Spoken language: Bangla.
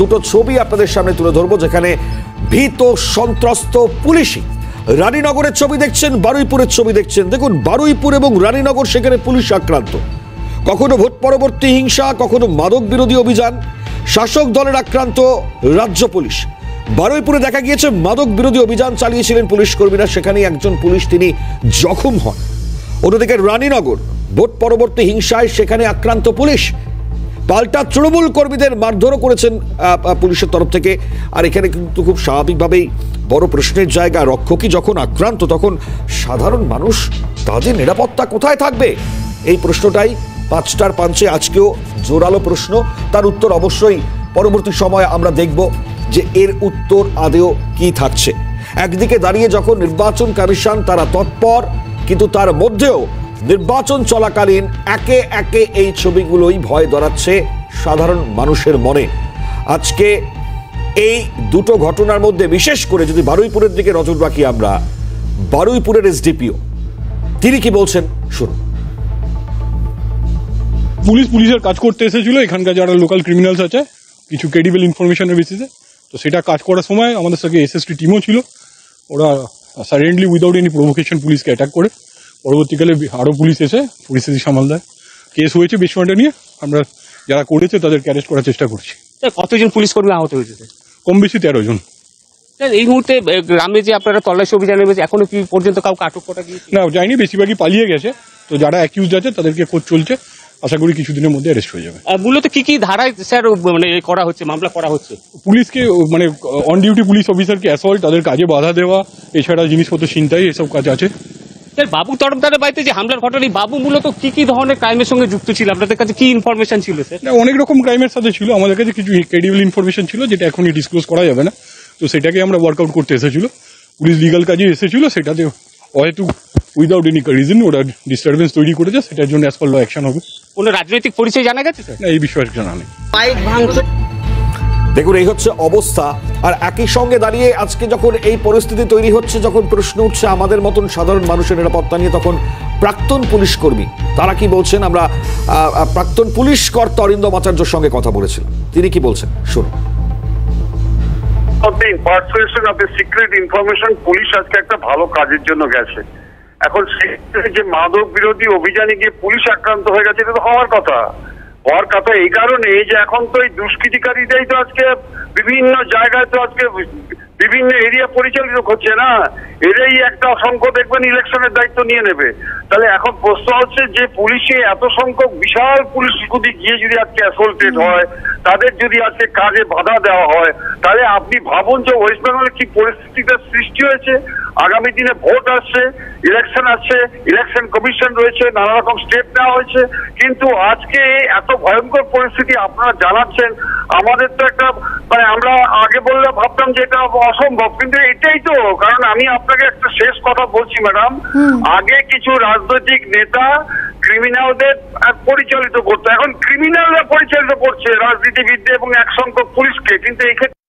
দুটো ছবি আপনাদের সামনে তুলে ধরবো, যেখানে ভীত সন্ত্রস্ত পুলিশই। রানীনগরের ছবি দেখছেন, বারুইপুরের ছবি দেখছেন। দেখুন, বারুইপুর এবং রানীনগর, সেখানে পুলিশ আক্রান্ত। কখনো ভোট পরবর্তী হিংসা, কখনো মাদক বিরোধী অভিযান। শাসক দলের আক্রান্ত রাজ্য পুলিশ। বারুইপুরে দেখা গিয়েছে মাদক বিরোধী অভিযান চালিয়েছিলেন পুলিশ কর্মীরা, সেখানেই একজন পুলিশ তিনি জখম হন। অন্যদিকে রানীনগর, ভোট পরবর্তী হিংসায় সেখানে আক্রান্ত পুলিশ। পাল্টা তৃণমূল কর্মীদের মারধরও করেছেন পুলিশের তরফ থেকে। আর এখানে কিন্তু খুব স্বাভাবিকভাবেই বড় প্রশ্নের জায়গা, রক্ষকই যখন আক্রান্ত তখন সাধারণ মানুষ, তাদের নিরাপত্তা কোথায় থাকবে? এই প্রশ্নটাই পাঁচটার পাঞ্চে আজকেও জোরালো প্রশ্ন। তার উত্তর অবশ্যই পরবর্তী সময়ে আমরা দেখব যে এর উত্তর আদেও কি থাকছে। একদিকে দাঁড়িয়ে যখন নির্বাচন কমিশন তারা তৎপর, কিন্তু তার মধ্যেও নির্বাচন চলাকালীন একে একে এই ছবিগুলোই ভয় ধরাচ্ছে সাধারণ মানুষের মনে। আজকে এই দুটো ঘটনার মধ্যে বিশেষ করে যদি বারুইপুরের দিকে নজর রাখি আমরা, বারুইপুরের এসডিপিও তিনি কি বলছেন শুনুন। পুলিশের কাজ করতে এসেছিল এখানকার যারা লোকাল ক্রিমিনালস আছে, কিছু ক্রেডিবল ইনফরমেশনের বেসিসে। তো সেটা কাজ করার সময় আমাদের সঙ্গে এসএসটি টিমও ছিল। ওরা সাডেনলি উইদাউট এনি প্রভোকেশন পুলিশকে অ্যাটাক করে, পরবর্তীকালে আরও পুলিশ এসে পরিস্থিতি সামাল দেয়। কেস হয়েছে বেশমানটা নিয়ে, আমরা যারা করেছে তাদেরকে অ্যারেস্ট করার চেষ্টা করছি। কতজন পুলিশ কর্মী আহত হয়েছে? কম বেশি 13 জন। এই মুহূর্তে গ্রামে যে আপনারা তল্লাশি অভিযান নেমেছে, এখনো কি পর্যন্ত কাউকে আটক করা গিয়েছে? না, যায়নি, বেশিরভাগই পালিয়ে গেছে। তো যারা অ্যাকিউজ আছে তাদেরকে খোঁজ চলছে, আশা করি কিছুদিনের মধ্যে অ্যারেস্ট হয়ে যাবে। মূলত কি কি ধারায় স্যার মানে করা হচ্ছে, মামলা করা হচ্ছে? পুলিশকে মানে অন ডিউটি পুলিশ অফিসারকে অ্যাসল্ট, তাদের কাজে বাধা দেওয়া, এছাড়া জিনিসপত্র ছিনতাই, এসব কাজ আছে। স্যার, বাবু তরফদারের বাড়িতে যে হামলার ঘটনায় বাবু মূলত কি কি ধরনের ক্রাইমের সঙ্গে যুক্ত ছিল? আপনাদের কাছে কি ইনফরমেশন ছিল স্যার? অনেক রকম ক্রাইমের সাথে ছিল, আমাদের কাছে কিছু ক্রেডিবল ইনফরমেশন ছিল যেটা এখনই ডিসক্লোজ করা যাবে না। তো সেটাকে আমরা ওয়ার্কআউট করতে এসেছিল, পুলিশ লিগাল কাজে এসেছিল। সেটাতে হয়তো উইদাউট এনি রিজন ওরা ডিস্টারবেন্স তৈরি করেছে, সেটার জন্য অ্যাজ পার ল অ্যাকশন হবে। কোনো রাজনৈতিক পরিচয় জানা গেছে স্যার? না, এই বিষয়ে জানা নেই। দেখুন, এই হচ্ছে অবস্থা। আর একই সঙ্গে দাঁড়িয়ে আজকে যখন এই পরিস্থিতি তৈরি হচ্ছে, যখন প্রশ্ন উঠছে আমাদের মতন সাধারণ মানুষের নিরাপত্তা নিয়ে, তখন প্রাক্তন পুলিশ কর্মী তারা কি বলছেন আমরা প্রাক্তন পুলিশ কর্তা অরিন্দম আচার্যের সঙ্গে কথা বলেছিলাম। তিনি কি বলছেন শুনুন। of the impartiation of the secret information, police আজকে একটা ভালো কাজের জন্য গেছে। এখন যে মাদক বিরোধী অভিযানে গিয়ে পুলিশ আক্রান্ত হয়ে গেছে, এটা তো হওয়ার কথা। এই কারণে যে এখন তো এই দুষ্কৃতিকারীরাই তো আজকে বিভিন্ন জায়গায় তো আজকে বিভিন্ন এরিয়া পরিচালিত করছে না, এরাই একটা অসংখ্য দেখবেন ইলেকশনের দায়িত্ব নিয়ে নেবে। তাহলে এখন প্রশ্ন হচ্ছে যে পুলিশে এত সংখ্যক বিশাল পুলিশ যদি গিয়ে যদি আজকে অ্যাসল্টেড হয়, তাদের যদি আজকে কাজে বাধা দেওয়া হয়, তাহলে আপনি ভাবুন যে ওয়েস্ট বেঙ্গলে কি পরিস্থিতিটা সৃষ্টি হয়েছে। আগামী দিনে ভোট আসছে, ইলেকশন আসছে, ইলেকশন কমিশন রয়েছে, নানা রকম স্টেপ নেওয়া হয়েছে, কিন্তু আজকে এত ভয়ঙ্কর পরিস্থিতি আপনারা জানাচ্ছেন। আমাদের তো একটা মানে আমরা আগে বললে ভাবতাম যে এটা অসম্ভব, কিন্তু এটাই তো কারণ। আমি আপনাকে একটা শেষ কথা বলছি ম্যাডাম, আগে কিছু রাজনৈতিক নেতা ক্রিমিনালদের পরিচালিত করতো, এখন ক্রিমিনালরা পরিচালিত করছে রাজনীতিবিদদের এবং এক সংখ্যক পুলিশকে। কিন্তু এই ক্ষেত্রে